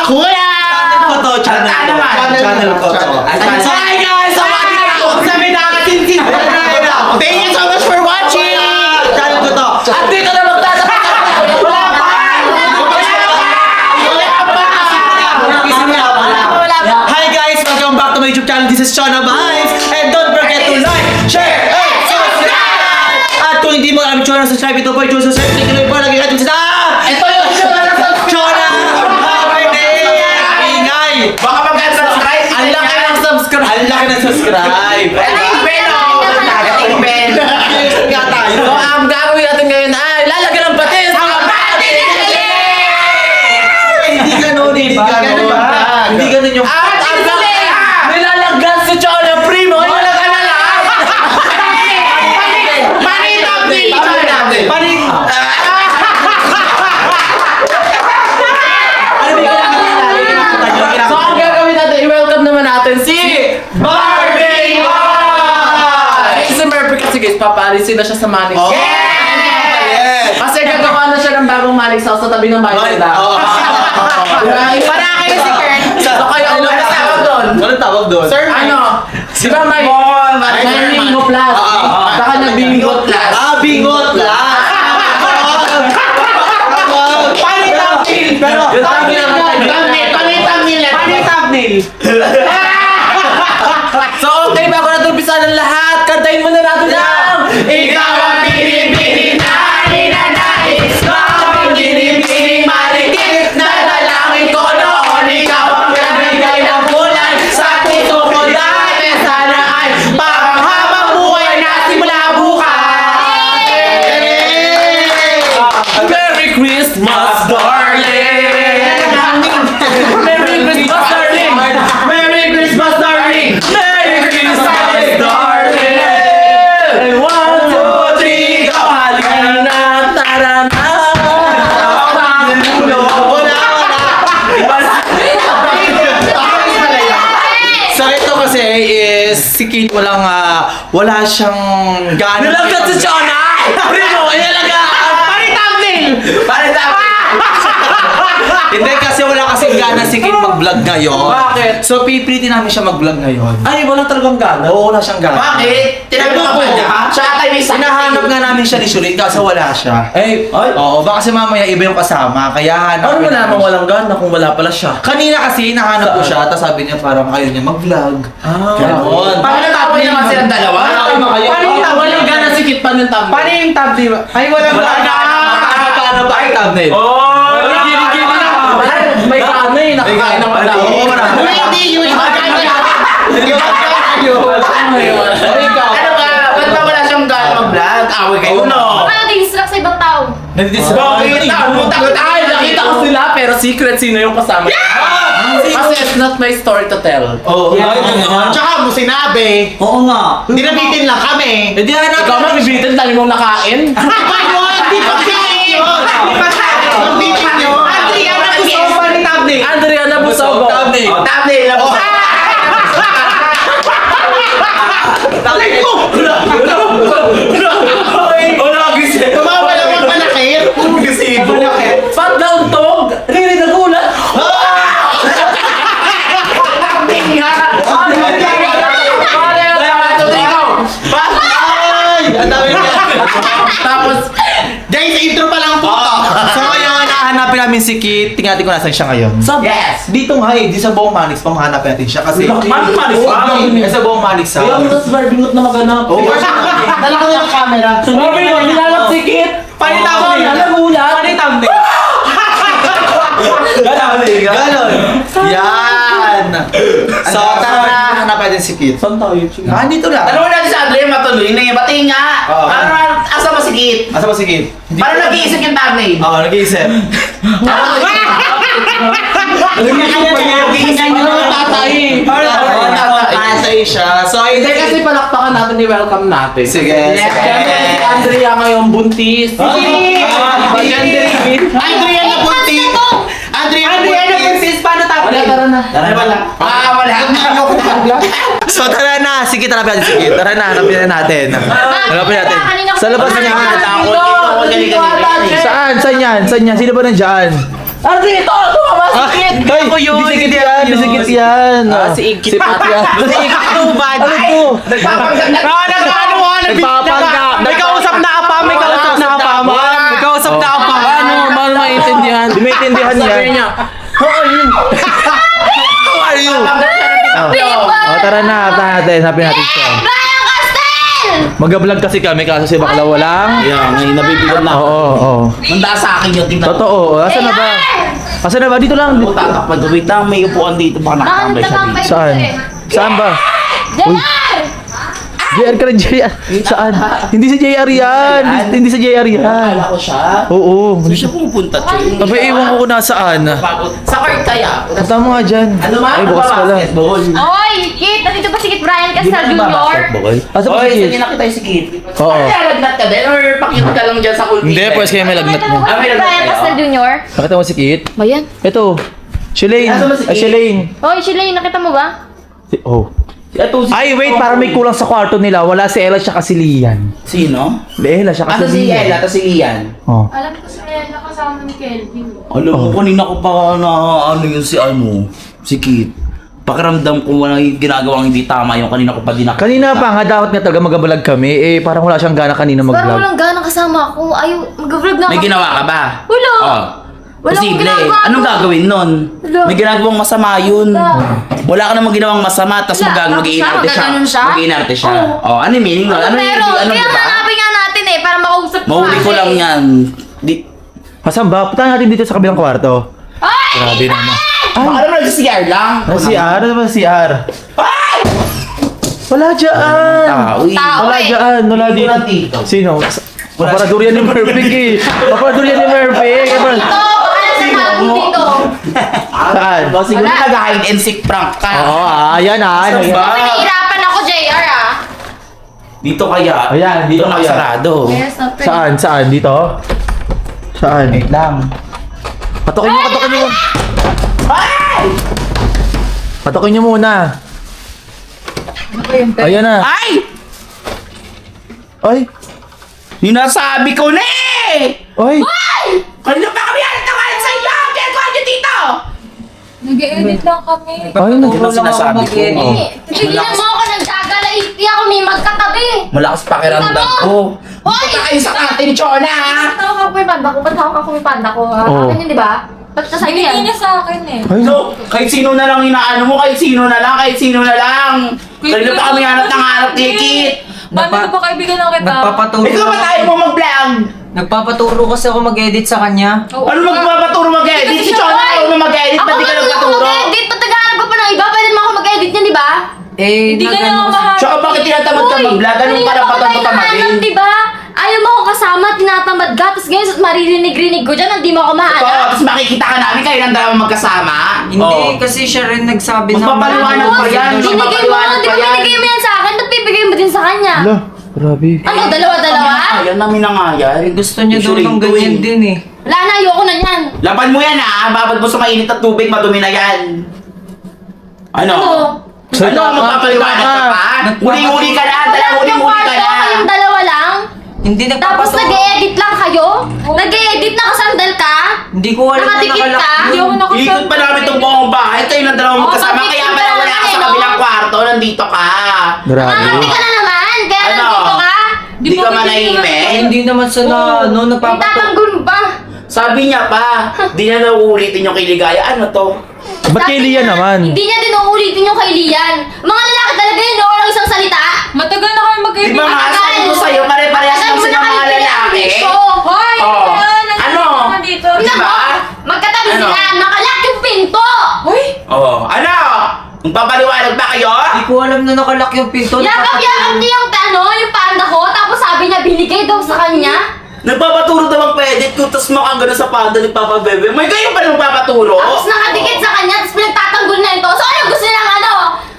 kuya! Channel ko to. Hi guys! Sabi na katinsin. Thank you so much for watching! Channel ko to. At dito na magtatapos. Wala pa! Hi guys! Welcome back to my YouTube channel. This is Shona Vibes. And don't forget to like, share, and subscribe! At kung hindi mo alam Shona, subscribe ito po. Subscribe, click nyo po. Lagi natin sa... Ito yung Shona! Happy day! Ingay! baka mag-subscribe. Ang laki ng subscribe. Ang laki ng subscribe! Ating bell, oh. Ating bell. Nga tayo. So, ang gagawin natin ngayon ay lalagyan ng batis. Ang batis! Hindi ganun, hindi ganun. Hindi ganun yung... At ang nilalagyan si Chona Primo. Wala ka na lang. Panitap din. Paring... So, ang gagawin natin, i-welcome naman natin si Barbie Boy! Si Murphy kasi guys, papaalisin na siya sa Manix. Oh. Yes! Kasi gagawa na siya ng bagong Manix House sa tabi ng bahay nila. Para kayo si Kern. So, kayo ang tawag doon. Anong tawag doon? Sir, ano? Di ba may bingo plus? Saka nag-bingo plus. Bingot lang! Panitapil! Pero, thumbnail! So, okay, bago natin umpisa ng lahat, kantahin muna natin lang! Ikaw ang pinipili na ninanais ko, ang pinipili maligit na dalangin ko noon. Ikaw ang nabigay ng bulan sa puso ko dati. Sana ay panghabang buhay na simula bukas. Merry Christmas, darling! Merry Christmas, darling! Merry Christmas, darling! Merry Christmas, darling! And 1, 2, 3, go! Halika na, tara na! So ito kasi is si Kate wala siyang gana. Nilagyan si Chona! Primo, inalaga! Panitapil! Hindi kasi wala kasing gana si Kate mag-vlog ngayon. Bakit? So pipilitin namin siya mag-vlog ngayon. Ay, wala talagang gana. Oo, wala siyang gana. Bakit? Tinanong ka ba niya? Siya tayo may sakit. Hinahanap nga namin siya ni Shurin kasi wala siya. Ay, Oo, baka kasi mamaya iba yung kasama, kaya hanap. ano mo naman walang gana kung wala pala siya? Kanina kasi hinahanap ko siya, tapos sabi niya parang ayaw niya mag-vlog. Ganon. Paano natawa naman silang dalawa? Paano yung thumbnail? Walang gana si Kit pa ng thumbnail. Paano yung thumbnail? Ay, walang Wala gana. Paano ba yung thumbnail? Gini-gini na. May gana eh, nakakain ng madami. Oo, marami. Hindi yun. Ano ba? Ba't ba wala siyang gana mag-vlog? Away kayo, no? Ano distract sa ibang tao? Ay, nakita ko sila pero secret sino yung kasama. Kasi it's not my story to tell. Oo. Tsaka mo sinabi, Oo nga. dinabitin lang kami. Hindi hanap. Ikaw mabibitin, dami mong nakain. Hindi pa kain yun. Nabitin yun. Adriana Busogo ni thumbnail. Adriana Busogo. Thumbnail. Thumbnail. Thumbnail ko. Tumawa lang ang panakit. Ba't nauntog? Riri nagulat. Ang dami niya. Tapos, Guys, intro pa lang po to. So ngayon, hahanapin namin si Kit. Tingnan natin kung nasan siya ngayon. yes. Dito nga di sa buong Manix pa mahanap natin siya kasi... Manix pa? Sa buong Manix ha. Yung mas barbingot na maganap. Oo. Dala ko na ng camera. Sabi mo, nilalap si Kit. Panitapil. Nagulat. Panitapil. Ganon. Yan. So tara na, hanap natin si Kit. Saan tayo? Dito lang. Tanong natin sa Andrea matuloy na yung bati nga. Oo. Asa ba si Kit? Asa ba si Kit? Paano nag-iisip yung thumbnail? Oo, nag-iisip. Tatay siya. So, Hindi kasi palakpakan natin i-welcome natin. Sige. Siyempre si Andrea ngayon buntis. Adriana Buntis. Adriana Buntis. Paano thumbnail? Tara na. Wala. Wala. So, tara na. Sige, hanapin natin si Kit. Tara na, hanapin na natin. Hanapin natin. Sa labas niya. Saan? Saan yan? Saan yan? Sino ba nandyan? Dito! Tumama si Kit! Ako yun! Bisikit yan! Bisikit yan! Si Igit. Sipot yan! Si Igit tubad! Ano to? Nagpapanggap! May kausap na apa! May kausap na apa! May kausap na apa! Paano maintindihan? Di maintindihan Sabi yan. niya, How are you? People! Tara na! Hanapin natin siya. Brian Castel! Mag-vlog kasi kami kaso si Bakla walang. Yan, ngayon nabibigan na. Oo. Manda sa akin yun, tingnan. Totoo. Asan na ba? Asan na ba? Dito lang. Ako tatakpan. Wait lang, may upuan dito. Baka nakakambay siya dito. Saan? Saan ba? JR! JR ka rin, JR. Saan? Hindi si JR yan. Hindi si JR yan. Akala ko siya. Oo. Hindi siya pumupunta, Che. Abay, ewan ko kung nasaan. Pagod. Sa court kaya. Punta mo nga dyan. Ano ma? Ay, bukas pala. Basketball. Oy, Kit! Nandito ba si Kit Brian Di ba Castel Jr.? basketball? Asa ba Oy, si Kit? sige nakita si Kit. Oo. Ay, lagnat ka din or pakita ka lang dyan sa cool Hindi, pwes kayo may lagnat mo. Ah, may lagnat Brian kayo? Castel Jr.? Nakita mo si Kit? Ba yan? Ito. Shalane. Asa ba si Kit? Ay, Shalane. Oy, Shilay, nakita mo ba? Oh. Ito, si Ay, wait. Parang may kulang sa kwarto nila. Wala si Ella siya kasi Lian. Sino? Ella siya Ito kasi si Lian. Ella, ito si Lian. Oh. Alam ko si Ella kasama ni Kelvin. Alam mo, kanina ko pa na ano yun si Kit. Pakiramdam ko wala yung ginagawang hindi tama yung kanina ko pa din nakita. Kanina pa nga dapat nga talaga mag-vlog kami. Eh, parang wala siyang gana kanina Parang mag-vlog. walang gana kasama ako. Ayaw, mag-vlog na May ako. ginawa ka ba? Wala. Oh. Wala akong Posible. ginagawa. Anong gagawin nun? Wala. May ginagawang masama yun. Wala. Wala ka namang ginawang masama, tapos Wala. mag-iinarte siya. Magaganon siya? Mag-iinarte siya. Oo. Oh, ano yung meaning nun? Ano yung Pero, ano kaya ba? hanapin nga natin eh, para makausap ko Mahuli ko kasi. lang yan. Masan ba? Punta natin dito sa kabilang kwarto. Ay! Grabe naman. Baka naman nag-CR lang. Ano si R? Ano ba si R? Ay! Wala dyan! Tao eh. Tao. Wala eh. dyan! Wala Hindi dito. ko nandito. Sino? Paparadurian ni Murphy eh. Paparadurian ni Murphy. Dito! Baka sa natin dito. Saan? Oh, siguro Wala. nag-hide and seek prank ka. Oo, ayan Saan ayan. ba? Pinahirapan ako, JR ah. Dito kaya. Ayan, dito kaya. nakasarado. Yes, open. Saan? Saan? Dito? Saan? Wait lang. Patukin mo, patukin mo. Ay! Patukin niyo muna. Ayan na. Ay! Ay! Yung nasabi ko na eh! Ay! Kanina pa kami nagtawalan sa inyo! Ginagawa niyo dito! Nag-edit lang kami. Ay, Yun ang sinasabi ko. Tigilan mo ako ng gagalaiti ako, may magkatabi. Malakas pakiramdam ko. Hoy! Punta kayo sa atin, Chona! ha? Tawag ako yung panda ko, ba't hawak ako yung panda ko ha? Oo. Akin yun, di ba? Ba't sa sa'yo Binigay yan? niya sa akin eh. Ay! So, kahit sino na lang inaano mo, kahit sino na lang. Kanina pa kami hanap ng hanap ni Kit. Paano ba kaibigan ng kita? Nagpapaturo. Ikaw ba tayo mo mag-vlog? Nagpapaturo kasi ako mag-edit sa kanya. Ano magpapaturo mag-edit? Si Chona ayaw na mag-edit, Ako ba't di ka nga din ako nagpaturo? mag-edit, ba't naghahanap ka pa ng iba? Pwede naman ako mag-edit niyan, di ba? Eh, Hindi ka nag-ano na kasi- mahal. Tsaka bakit tinatamad ka mag-vlog? Anong karapatan mo tamadin? di ba? Ayaw mo ako kasama, tinatamad ka, tapos ngayon maririnig-rinig ko dyan, hindi mo ako Oo, mahanap. tapos makikita ka namin kayo ng dalawa magkasama. Hindi, Oo. kasi siya rin nagsabi na... Magpapaliwanag pa yan. Binigay mo, Magpapaliwanag di pa ba yan. binigay mo yan sa akin? Ba't bibigay mo din sa kanya? Ala, grabe. Ano, dalawa-dalawa? Ayan namin na nga yan. Gusto niya daw Usually ng ito ganyan eh. din eh. Wala na, ayoko na yan. Laban mo yan ha. Babad mo sa mainit at tubig, madumi na yan. Ano? Salita Ano? ka, Magpapaliwanag ka salita pa? ka. Huli-huli ka na. Huli-huli ka na. Kayong dalawa lang? Hindi Tapos nagpapaturo. nag-e-edit lang kayo? Nag-e-edit na kasandal ka? Hindi ko alam na Nakadikit nakalak ka? Hindi ako yun. nakasal. Ikot pa namin itong buong bahay. Kayo ng dalawang magkasama. bakit Kaya yung pala wala dalawa ka sa eh, kabilang no? kwarto. Nandito ka. Grabe. Nakakati ka na naman, kaya Ano? nandito ka? Di ka manahimik? Hindi naman sa na, ano, May nagpapaturo. tatanggol ba? Sabi niya pa, di na nauulitin yung kay Ligaya. Ano to? Ba't kay Lian naman? Hindi niya din uulitin yung kay Lian. Mga lalaki talaga yun, no? Walang isang salita. Matagal na kami Di magkaibigan. ba nga, sabi ko sa'yo, pare-parehas lang sila mga lalaki. Hoy! Oh. Ano? Ano? Dito. Di Tingnan ba? mo, magkatabi Ano? sila, nakalak yung pinto. Hoy! Oo. Ano? Magpapaliwanag ba kayo? Hindi ko alam na nakalak yung pinto. Yakap-yakap niya yung panda ko, tapos sabi niya binigay daw sa kanya. Nagpapaturo daw mag-edit ko, tapos mukhang gano'n sa panda nagpapabebe. May kayo pa nagpapaturo? Tapos nakadikit sa kanya, tapos pinagtatanggol na ito. So ano gusto nilang ano?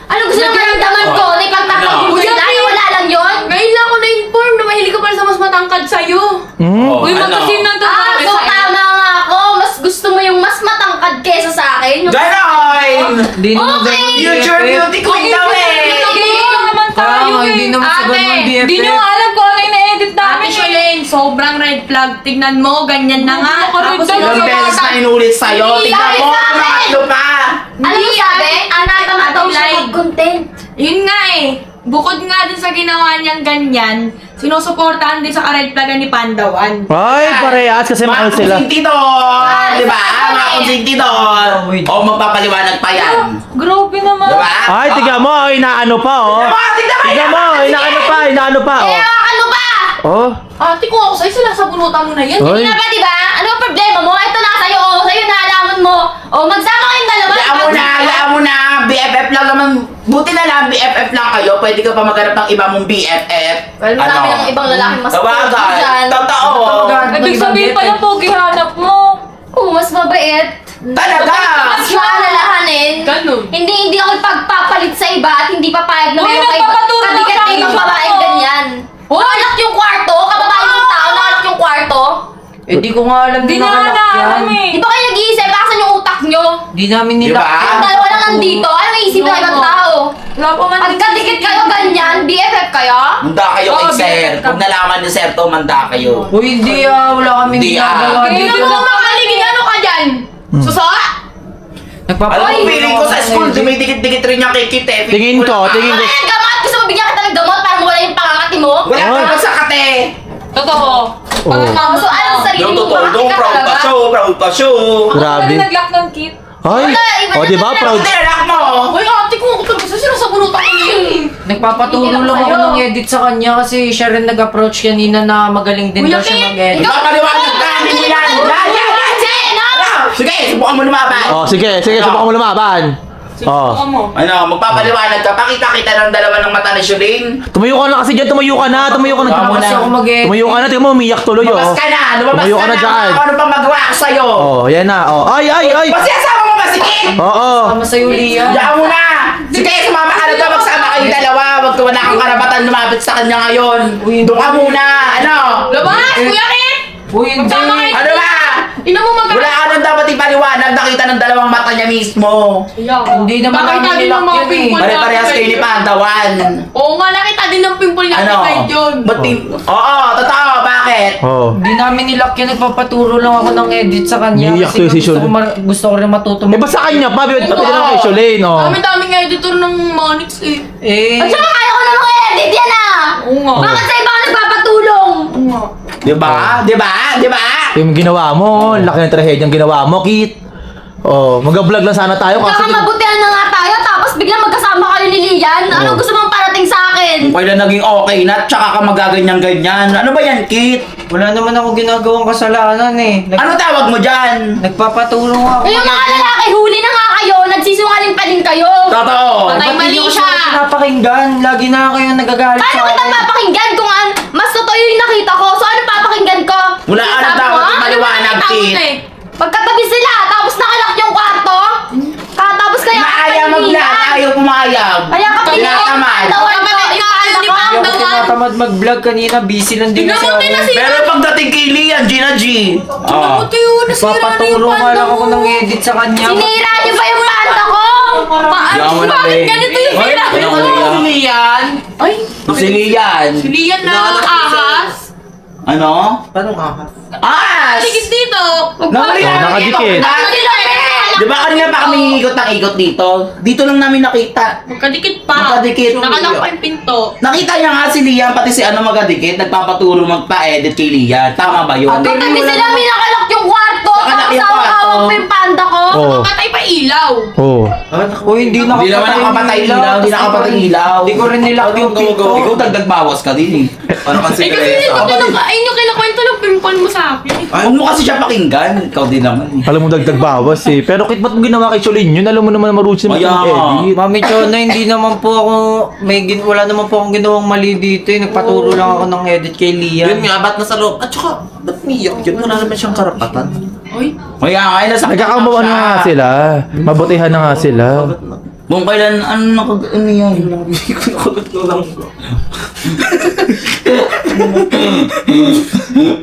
Ano gusto nilang maramdaman ko? Na ipagtatanggol Ano? ko sila? Yung wala lang yun? Ngayon lang ako na-inform na mahilig ka pala sa mas matangkad sa'yo. Hmm? Oh, Uy, ano? magkasim ng Ah, so tama nga ako. Mas gusto mo yung mas matangkad kesa sa akin. Yung Ganon! Hindi naman Okay. ganun Future BFF. beauty queen daw eh! Nag-edit lang naman tayo Kaya nga, eh. hindi naman sa ganun BFF. Hindi nyo alam kung ano yung na-edit namin Ate Sholane, sobrang red flag. Tignan mo, ganyan na nga. Tapos Ilang beses na inulit sa'yo. Tingnan mo, pangatlo pa. Ano yung sabi? Anatama daw siya mag-content. Yun nga eh. Bukod nga dun sa ginawa niyang ganyan, sinusuportahan din sa ka-red flag ni Pandawan. Ay, parehas kasi mahal sila. Mga konsentidor. Di ba? Mga konsentidor. O magpapaliwanag pa yan. Grabe naman. Di ba? Ay, tiga mo, inaano pa, oh. Tiga mo, inaano pa, oh. Ano ba? Oh, Ate ko ako sa'yo, sinasabunutan mo na yan. Ay. Hindi na ba, diba? Ano ang problema mo? Ito na sa'yo, sa'yo na alaman mo. Magsama kayong dalawa. Hayaan mo na. BFF lang naman. Buti na lang, BFF lang kayo. Pwede ka pa maghanap ng iba mong BFF. Well, marami ng ibang lalaki mas Tawagan. dyan. Totoo. Ibig sabihin pala, pogi hanap mo. Oo, mas mabait. Talaga. Mas maalalahanin. Ganun. Hindi ako ipagpapalit sa iba at hindi papayag na Uy, meron kayo nagpapaturo lang kadikat sa kayong akin. babaeng ganyan. Nakalak yung kwarto, kababaeng yung tao, nakalak yung kwarto. Eh, di ko nga alam Di na na nakalak alam yan. eh. Di ba kayo nag-iisip? Bakasan yung utak nyo? Di namin Di nila. ba? Yung dalawa lang nandito, ano may isip ng ibang tao? Wala pa man. Pagkadikit kayo ganyan, BFF kayo? Manda kayo kay Oo, Sir. BFF ka. Kung nalaman ni Sir to, manda kayo. Uy, hindi wala kaming Hindi, ginagawa Kaya dito. naman makaligid, ano ka dyan? Suso? Alam mo, feeling ko sa school, dumidikit-dikit rin yung kikit eh. tingin ko. Ano yung gamot? Gusto mo bigyan kita ng gamot para mawala yung pangangati mo? Wala Ay. ka sa kate. Totoo. Oh. So, anong sarili Yung mo? totoo, Bakit yung ka proud pa talaga? show, proud pa show. Grabe. Ako nag-lock ng kit. Ay, oh, di ba, proud. Tinalak mo. Uy, ate ko, ako talaga sa'yo, sinasabunutan ko na yun eh. Nagpapatulong Hindi lang ako sa'yo. ng edit sa kanya kasi siya rin nag-approach kanina na magaling din Kuya daw siya Kit, mag-edit. Ipapaliwanag ka, hindi mo yan. Sige, subukan mo lumaban. Oh, sige, subukan mo lumaban. Oh. Ako mo. Ano, magpapaliwanag ka. Pakita kita ng dalawa ng mata ni Shuling. Tumayo ka na kasi dyan, tumayo ka na. Vamos Kasi na. ako mag-edit. Tumayo ka na, tingnan mo, umiyak tuloy, oh. Lumabas ka na, lumabas Tumayo ka na. dyan. Ano pa magawa ko sa'yo? Oh, yan na, oh. Ay! Basta asama mo ba, sige? Oo. Sama sa'yo, Lia. Diyan mo na. Sige, sumama ka na doon. Magsama kayong dalawa. Wag ka wala kang karapatan lumapit sa kanya ngayon. Doon ka muna. Ano? Labas, Kuya Kit! Uy, hindi. Magsama kayo. Ano ba? Ina mo mag- Wala ka nang dapat ipaliwanag. Nakita ng dalawang mata niya mismo. Hindi naman Bakit namin tayo nilak ng mga yun eh. pimple? Pare-parehas kayo ni Pantawan. Oo nga, nakita din ng pimple niya Ano? kay John. Ba't Oo, totoo. Bakit? Oh. Hindi namin nilak yun. Nagpapaturo lang ako ng edit sa kanya. Umiiyak Kasi to si gusto ko, Shul. gusto ko rin matuto. Eh, ba sa kanya pa? Pati lang kay Sholane, oh. Dami-daming editor ng Monix eh. Eh, At saka kaya ko na mag-edit yan ah! Oo nga. Bakit sa iba ka nagpapatulong? Oo nga. Diba? Diba? Diba? Yung ginawa mo, laki ng trahedyang ginawa mo, Kit. Oh, mag-vlog lang sana tayo kasi... Kakamabutihan na nga tayo, tapos biglang magkasama kayo ni Lian. Anong gusto mong parating sa akin? Kung kailan naging okay na, tsaka ka magaganyan-ganyan. Ano ba yan, Kit? wala naman ako ginagawang kasalanan eh. Ano tawag mo dyan? Nagpapatulong ako. Yung mga lalaki, huli na nga kayo, nagsisungaling pa din kayo. Totoo. Patay Ba't mali hindi ko siya. pinapakinggan? Lagi na kayo nagagalit Paano sa ko akin. nagpapakinggan kung mas totoo yung nakita ko? So ano papakinggan ko? Wala ka nang Sabi dapat mo, ipaliwanag, Tapos Kit. eh. Pagkatabi sila, tapos nakalak yung kwarto. Tapos kaya Naaya mag-vlog, ayaw pumayag. Kaya ka Tinatamad. pinag-tawanan ko, Kapatid ka, ipaalam di ko. ba? Hindi ako tinatamad mag-vlog kanina. Busy lang din Tignan kasi mo, ako. tinasi- Pero pagdating kay Lian, Gina G. Ano kayo? Nasira na yung Nagpapatulong nga panda lang ako mo. ng edit sa kanya. Sinira niyo ba yung panda ko? Yaman na, Bakit eh. ganito yung Ay, sira? ano Ano ba si Lian? Ay, Si Lian. si Lian na ahas. Ano? Paano ahas? As! Ligis dito. nakadikit. Di ba kanina pa kami ikot ng ikot dito? Dito lang namin nakita. Magkadikit pa. Magkadikit. Nakalak pa yung pinto. Nakita niya nga si Lian, pati si ano magkadikit, nagpapaturo magpa-edit kay Lian. Tama ba yun? Pagkatabi sila, may nakalak yung kwarto. Nakalak Tapos yung kwarto. hawak pa yung panda ko. Oh. Patay pa ilaw. Oh. Uy, hindi Hindi naman nakapatay ilaw, hindi nakapatay ilaw. Hindi ko rin nilak yung pinto. Ikaw dagdag bawas ka din eh. Ano kasi Eh kasi yung kinakwento ng pimple mo sa akin. Huwag mo kasi siya pakinggan. Ikaw din naman eh. Alam mo, dagdag bawas eh. Pero Kit, ba't mo ginawa kay Sholane yun? Alam mo naman na marunong Kaya nga. mag-edit. Mami Chona, hindi naman po ako, wala naman po akong ginawang mali dito eh. Nagpaturo lang ako ng edit kay Yun Lian. nga, ba't nasa loob? At saka, ba't umiyak yun? Wala naman siyang karapatan. Ay, Kaya nga, nasa Nagkakamuha na nga sila. Mabutihan na nga sila. Kung kailan, ano yan? Hindi ko nakagot ko lang.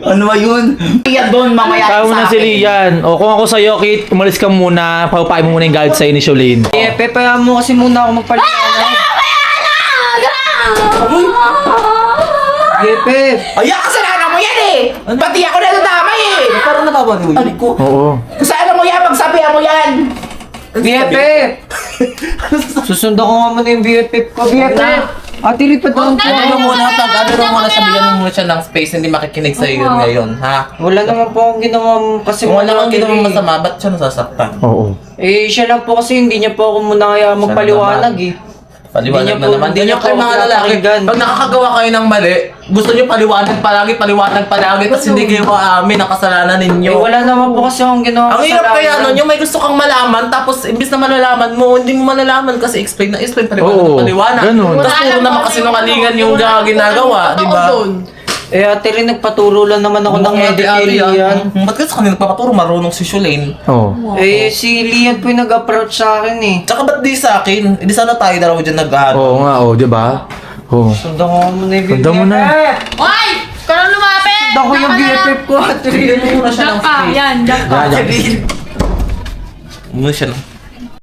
Ano ba yun? Kaya doon, mamaya Kaya mo na si Lian. O kung ako sa'yo, Kit, umalis ka muna. Paupain mo muna yung galit sa'yo ni Sholane. Eh, Pepe, mo kasi muna ako magpaliwanag. BFF. Ay, kasalanan mo yan eh! Pati ako na nadamay eh! Parang nababaliw yun. Aray ko. Oo. Kasalanan mo yan, magsabihan mo yan! BFF. Susundan ko nga muna yung BFF ko. BFF. Ate, lipat naman po. Ano muna, ano muna siya, bigyan mo muna siya ng space, hindi makikinig sa'yo yun ngayon, ha? Wala naman po akong ginawa kasi Kung wala kang malaki ginawang eh. masama, ba't siya nasasaktan? Oo. Eh, siya lang po kasi hindi niya po ako muna kaya magpaliwanag eh. Paliwanag Hindi na niya po- naman. Hindi hindi niyo niya kayo po mga lalaki. pinapakinggan. Pag nakakagawa kayo ng mali, gusto niyo paliwanag palagi, tapos hindi kayo aamin ang kasalanan ninyo. Eh, wala naman po kasi akong ginawa Ang hirap kaya kasalanan. nun, yung may gusto kang malaman, tapos imbis na malalaman mo, hindi mo malalaman kasi explain, Oo, paliwanag. ganun. Tapos puro naman kasi nungalingan yung ginagawa, di ba? Eh, ate rin nagpaturo lang naman ako ng edit kay Lian. Ba't kasi kanina nagpapaturo, marunong si Shulaine. Oo. Eh, si Lian po yung nag-approach sa akin eh. Tsaka ba't di sa akin? Hindi sana tayo dalawa dyan nag-ano. Oo nga, oo, di ba? Oo. Sundan ko muna yung BFF. Sundan mo na. Hoy! Ikaw lang lumapit! Sundan ko yung BFF ko, ate rin. Muna siya ng Diyan ka, space. yan, diyan ka. Yan, yan. Muna siya ng